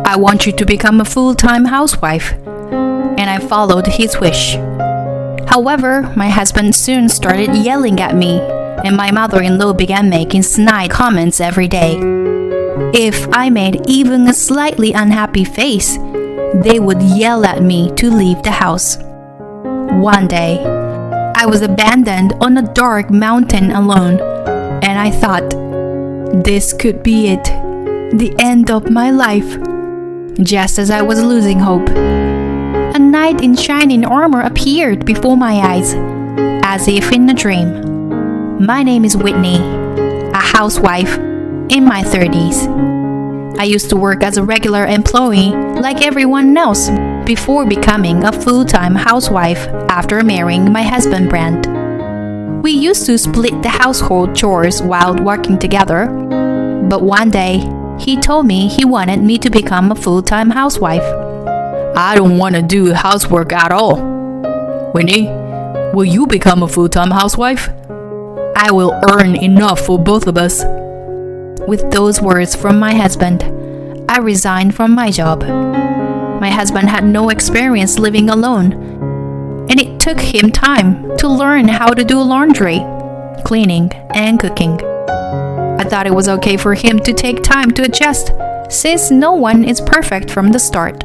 I want you to become a full-time housewife. And I followed his wish. However, my husband soon started yelling at me, and my mother-in-law began making snide comments every day. If I made even a slightly unhappy face, they would yell at me to leave the house. One day, I was abandoned on a dark mountain alone, and I thought, this could be it, the end of my life. Just as I was losing hope, a knight in shining armor appeared before my eyes, as if in a dream. My name is Whitney, a housewife in my 30s. I used to work as a regular employee like everyone else before becoming a full-time housewife after marrying my husband Brent. We used to split the household chores while working together, but one day he told me he wanted me to become a full-time housewife. I don't want to do housework at all. Whitney, will you become a full-time housewife? I will earn enough for both of us. With those words from my husband, I resigned from my job. My husband had no experience living alone, and it took him time to learn how to do laundry, cleaning, and cooking. I thought it was okay for him to take time to adjust, since no one is perfect from the start.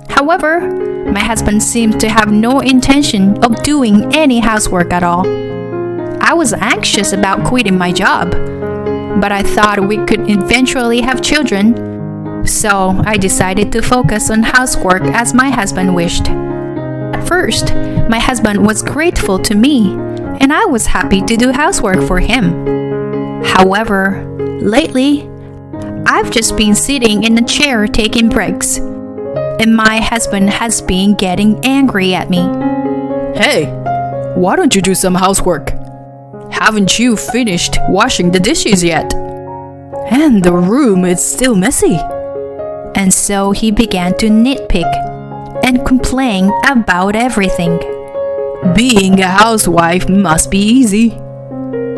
However, my husband seemed to have no intention of doing any housework at all. I was anxious about quitting my job, but I thought we could eventually have children, so I decided to focus on housework as my husband wished. At first, my husband was grateful to me, and I was happy to do housework for him. However, lately, I've just been sitting in a chair taking breaks, and my husband has been getting angry at me. Hey, why don't you do some housework? Haven't you finished washing the dishes yet? And the room is still messy. And so he began to nitpick and complain about everything. Being a housewife must be easy.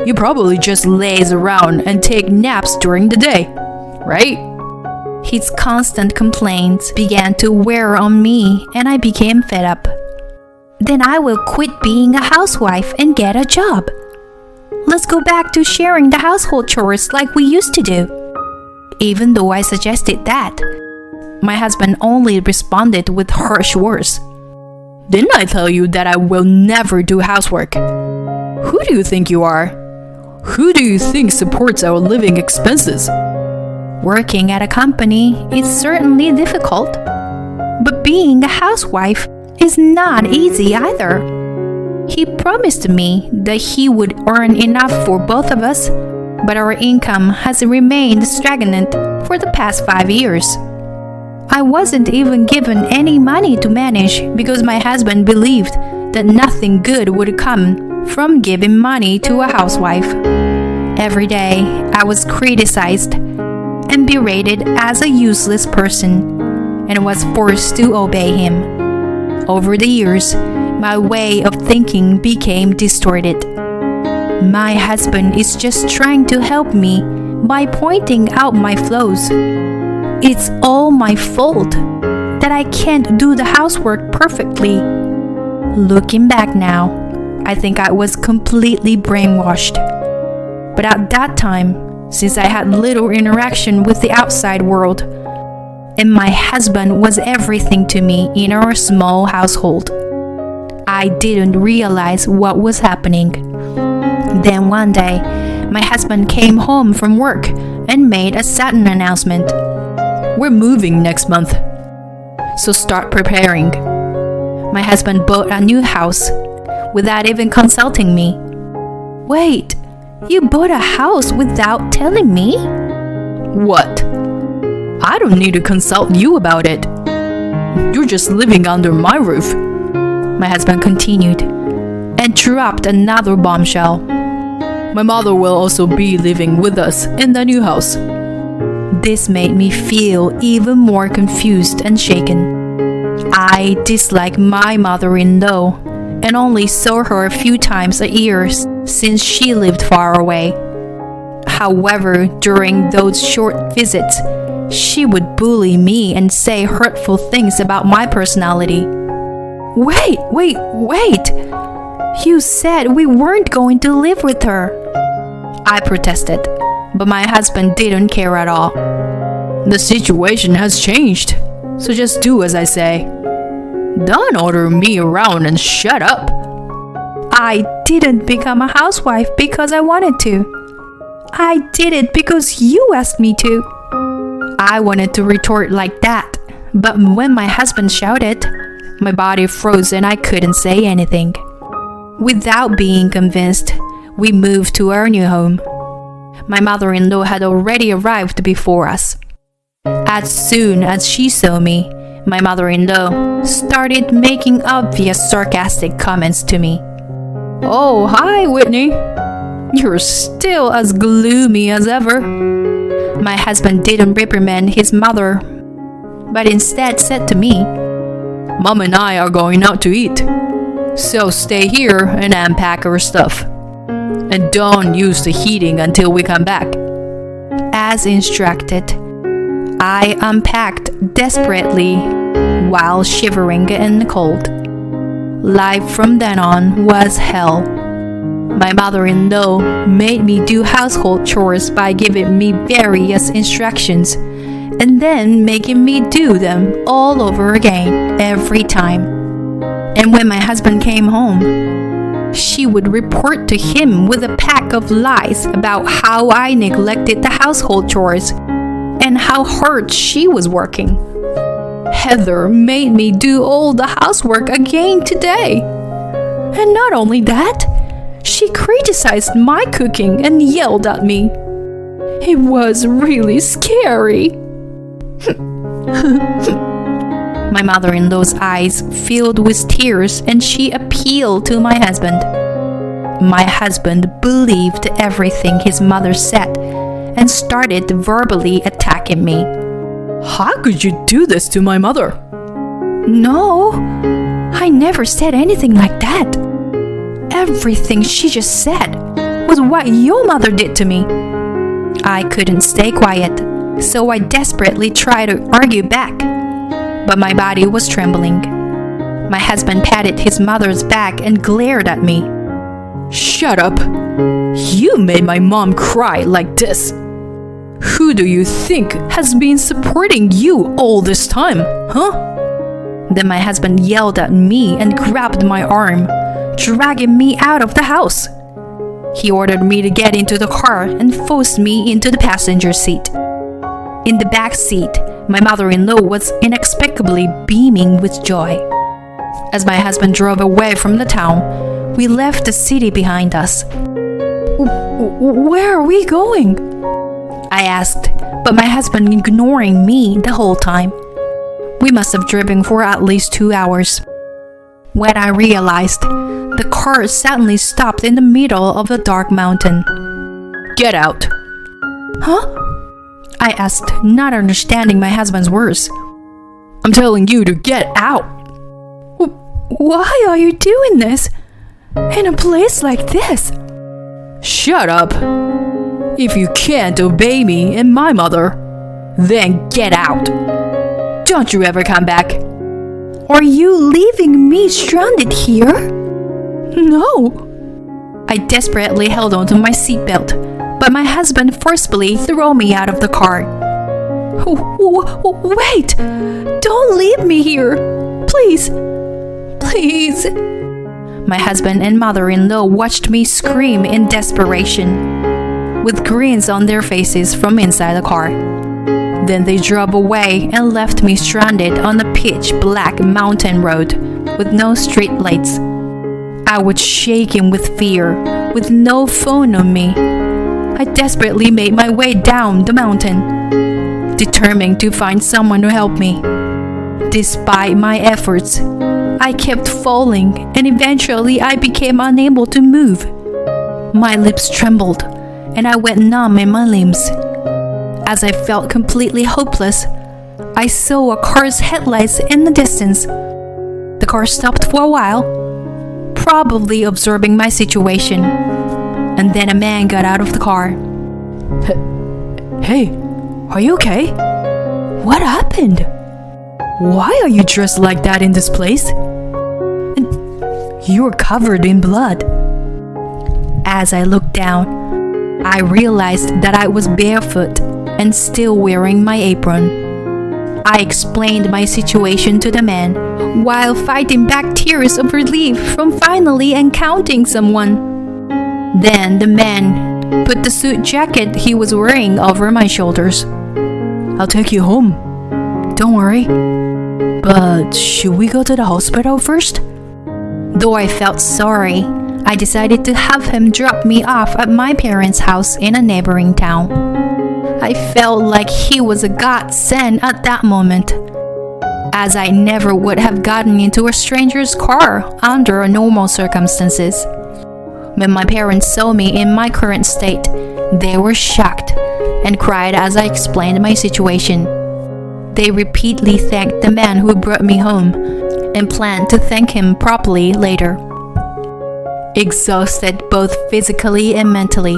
You probably just laze around and take naps during the day, right? His constant complaints began to wear on me, and I became fed up. Then I will quit being a housewife and get a job. Let's go back to sharing the household chores like we used to do. Even though I suggested that, my husband only responded with harsh words. Didn't I tell you that I will never do housework? Who do you think you are? Who do you think supports our living expenses? Working at a company is certainly difficult, but being a housewife is not easy either. He promised me that he would earn enough for both of us, but our income has remained stagnant for the past 5 years. I wasn't even given any money to manage because my husband believed that nothing good would come from giving money to a housewife. Every day, I was criticized and berated as a useless person and was forced to obey him. Over the years, my way of thinking became distorted. My husband is just trying to help me by pointing out my flaws. It's all my fault that I can't do the housework perfectly. Looking back now, I think I was completely brainwashed. But at that time, since I had little interaction with the outside world, and my husband was everything to me in our small household, I didn't realize what was happening. Then one day, my husband came home from work and made a sudden announcement. We're moving next month, so start preparing. My husband bought a new house without even consulting me. Wait, you bought a house without telling me? What? I don't need to consult you about it. You're just living under my roof. My husband continued and dropped another bombshell. My mother will also be living with us in the new house. This made me feel even more confused and shaken. I dislike my mother-in-law and only saw her a few times a year since she lived far away. However, during those short visits, She would bully me and say hurtful things about my personality. Wait! You said we weren't going to live with her. I protested, but my husband didn't care at all. The situation has changed, so just do as I say. Don't order me around and shut up. I didn't become a housewife because I wanted to. I did it because you asked me to. I wanted to retort like that, but when my husband shouted, my body froze and I couldn't say anything. Without being convinced, we moved to our new home. My mother-in-law had already arrived before us. As soon as she saw me, my mother-in-law started making obvious sarcastic comments to me. Oh, hi, Whitney. You're still as gloomy as ever. My husband didn't reprimand his mother, but instead said to me, Mom and I are going out to eat, so stay here and unpack our stuff. And don't use the heating until we come back. As instructed, I unpacked desperately while shivering in the cold. Life from then on was hell. My mother-in-law made me do household chores by giving me various instructions and then making me do them all over again every time. And when my husband came home, she would report to him with a pack of lies about how I neglected the household chores and how hard she was working. Heather made me do all the housework again today. And not only that, she criticized my cooking and yelled at me. It was really scary. My mother-in-law's eyes filled with tears and she appealed to my husband. My husband believed everything his mother said and started verbally attacking me. How could you do this to my mother? No, I never said anything like that. Everything she just said was what your mother did to me. I couldn't stay quiet, so I desperately tried to argue back, but my body was trembling. My husband patted his mother's back and glared at me. Shut up! You made my mom cry like this. Who do you think has been supporting you all this time, huh? Then my husband yelled at me and grabbed my arm, dragging me out of the house. He ordered me to get into the car and forced me into the passenger seat. In the back seat, my mother-in-law was inexplicably beaming with joy. As my husband drove away from the town, we left the city behind us. Where are we going? I asked, but my husband ignoring me the whole time. We must have driven for at least 2 hours. When I realized, the car suddenly stopped in the middle of a dark mountain. Get out. Huh? I asked, not understanding my husband's words. I'm telling you to get out. Why are you doing this? In a place like this? Shut up. If you can't obey me and my mother, then get out. Don't you ever come back. Are you leaving me stranded here? No. I desperately held onto my seatbelt, but my husband forcefully threw me out of the car. Wait! Don't leave me here! Please! Please! My husband and mother-in-law watched me scream in desperation, with grins on their faces from inside the car. Then they drove away and left me stranded on a pitch-black mountain road with no street lights. I was shaking with fear, with no phone on me. I desperately made my way down the mountain, determined to find someone to help me. Despite my efforts, I kept falling and eventually I became unable to move. My lips trembled and I went numb in my limbs. As I felt completely hopeless, I saw a car's headlights in the distance. The car stopped for a while, probably observing my situation, and then a man got out of the car. Hey, are you okay? What happened? Why are you dressed like that in this place? And you're covered in blood. As I looked down, I realized that I was barefoot and still wearing my apron. I explained my situation to the man while fighting back tears of relief from finally encountering someone. Then the man put the suit jacket he was wearing over my shoulders. I'll take you home. Don't worry. But should we go to the hospital first? Though I felt sorry, I decided to have him drop me off at my parents' house in a neighboring town. I felt like he was a godsend at that moment, as I never would have gotten into a stranger's car under normal circumstances. When my parents saw me in my current state, they were shocked and cried as I explained my situation. They repeatedly thanked the man who brought me home and planned to thank him properly later. Exhausted both physically and mentally,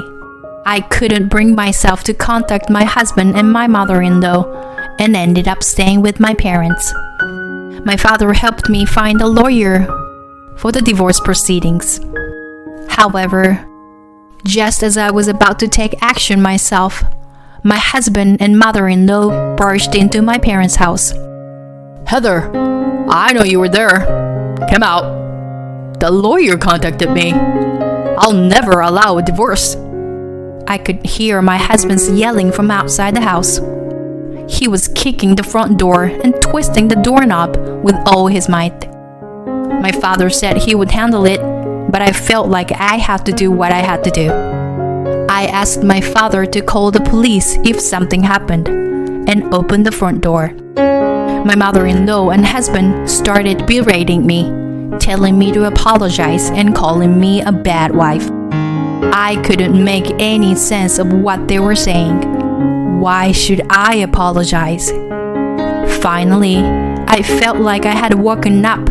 I couldn't bring myself to contact my husband and my mother-in-law and ended up staying with my parents. My father helped me find a lawyer for the divorce proceedings. However, just as I was about to take action myself, my husband and mother-in-law barged into my parents' house. Heather, I know you were there. Come out. The lawyer contacted me. I'll never allow a divorce. I could hear my husband's yelling from outside the house. He was kicking the front door and twisting the doorknob with all his might. My father said he would handle it, but I felt like I had to do what I had to do. I asked my father to call the police if something happened and opened the front door. My mother-in-law and husband started berating me, telling me to apologize and calling me a bad wife. I couldn't make any sense of what they were saying. Why should I apologize? Finally, I felt like I had woken up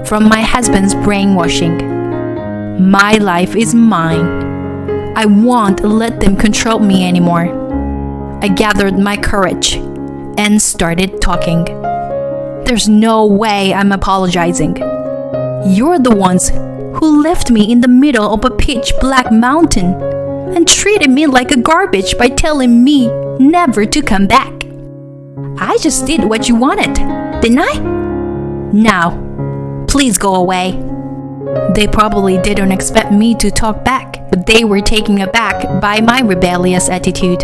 from my husband's brainwashing. My life is mine. I won't let them control me anymore. I gathered my courage and started talking. There's no way I'm apologizing. You're the ones who left me in the middle of a pitch black mountain and treated me like a garbage by telling me never to come back. I just did what you wanted, didn't I? Now, please go away. They probably didn't expect me to talk back, but they were taken aback by my rebellious attitude.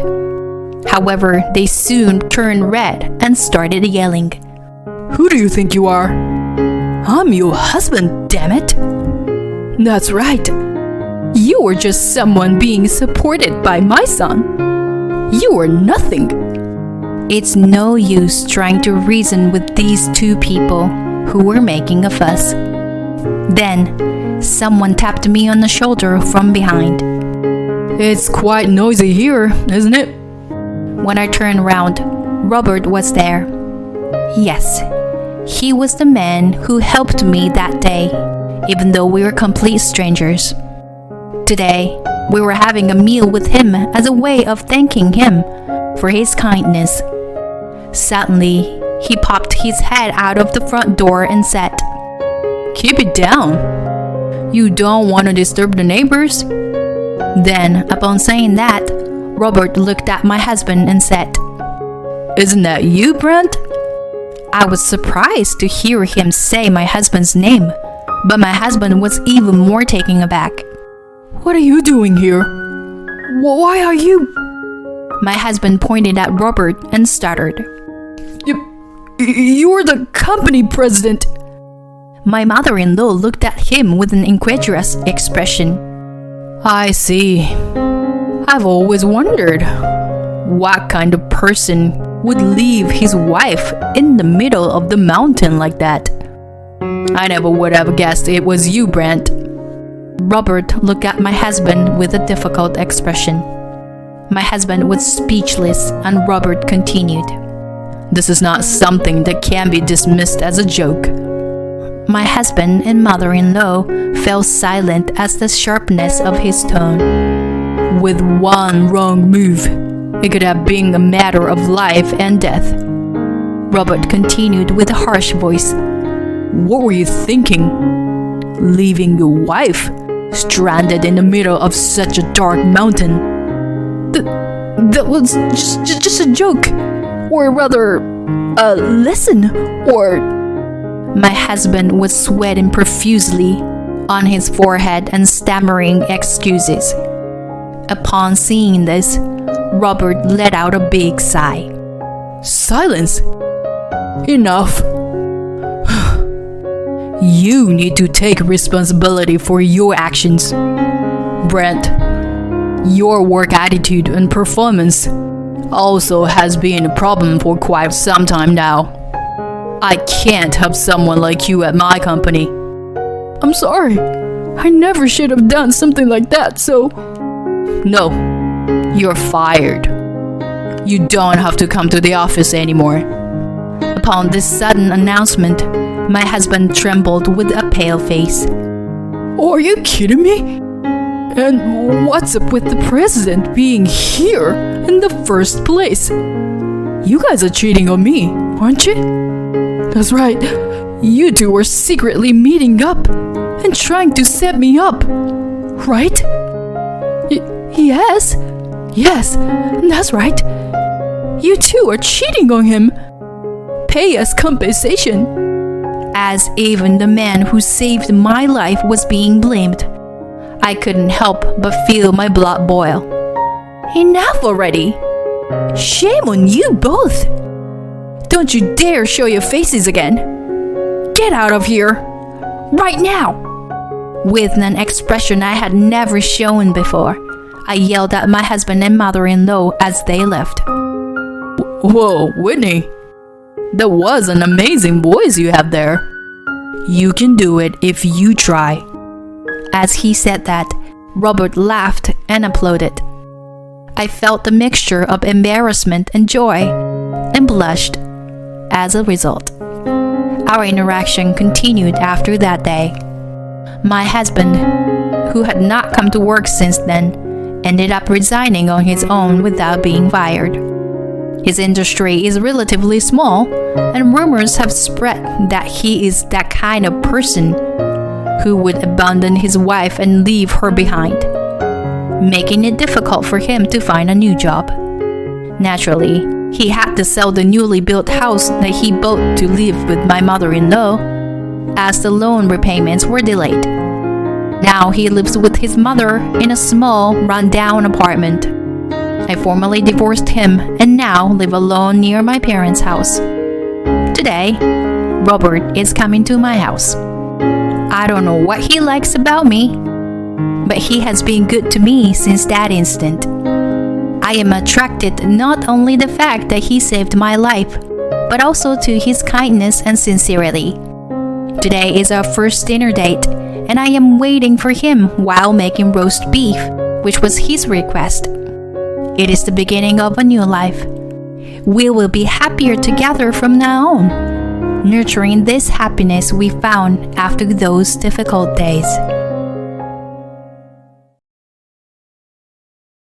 However, they soon turned red and started yelling. Who do you think you are? I'm your husband, damn it. That's right. You were just someone being supported by my son. You were nothing. It's no use trying to reason with these two people who were making a fuss. Then, someone tapped me on the shoulder from behind. It's quite noisy here, isn't it? When I turned around, Robert was there. Yes, he was the man who helped me that day, even though we were complete strangers. Today, we were having a meal with him as a way of thanking him for his kindness. Suddenly, he popped his head out of the front door and said, "Keep it down. You don't want to disturb the neighbors." Then, upon saying that, Robert looked at my husband and said, "Isn't that you, Brent?" I was surprised to hear him say my husband's name, but my husband was even more taken aback. "What are you doing here? Why are you?" My husband pointed at Robert and stuttered. You're the company president." My mother-in-law looked at him with an incredulous expression. I see. I've always wondered what kind of person would leave his wife in the middle of the mountain like that. I never would have guessed it was you, Brent. Robert looked at my husband with a difficult expression. My husband was speechless and Robert continued. This is not something that can be dismissed as a joke. My husband and mother-in-law fell silent at the sharpness of his tone. With one wrong move, it could have been a matter of life and death. Robert continued with a harsh voice. What were you thinking? Leaving your wife stranded in the middle of such a dark mountain? That was just a joke. Or rather, a lesson, or... My husband was sweating profusely on his forehead and stammering excuses. Upon seeing this, Robert let out a big sigh. Silence! Enough! You need to take responsibility for your actions. Brent, your work attitude and performance also has been a problem for quite some time now. I can't have someone like you at my company. I'm sorry. I never should have done something like that, so... No, you're fired. You don't have to come to the office anymore. Upon this sudden announcement, my husband trembled with a pale face. Are you kidding me? And what's up with the president being here in the first place? You guys are cheating on me, aren't you? That's right. You two were secretly meeting up and trying to set me up, right? Yes, that's right. You two are cheating on him. Pay us compensation. As even the man who saved my life was being blamed, I couldn't help but feel my blood boil. Enough already! Shame on you both! Don't you dare show your faces again! Get out of here! Right now! With an expression I had never shown before, I yelled at my husband and mother-in-law as they left. Whoa, Whitney! That was an amazing voice you have there. You can do it if you try. As he said that, Robert laughed and applauded. I felt a mixture of embarrassment and joy, and blushed as a result. Our interaction continued after that day. My husband, who had not come to work since then, ended up resigning on his own without being fired. His industry is relatively small, and rumors have spread that he is that kind of person who would abandon his wife and leave her behind, making it difficult for him to find a new job. Naturally, he had to sell the newly built house that he bought to live with my mother-in-law, as the loan repayments were delayed. Now he lives with his mother in a small, run-down apartment. I formally divorced him and now live alone near my parents' house. Today, Robert is coming to my house. I don't know what he likes about me, but he has been good to me since that instant. I am attracted not only the fact that he saved my life, but also to his kindness and sincerity. Today is our first dinner date, and I am waiting for him while making roast beef, which was his request. It is the beginning of a new life. We will be happier together from now on, nurturing this happiness we found after those difficult days.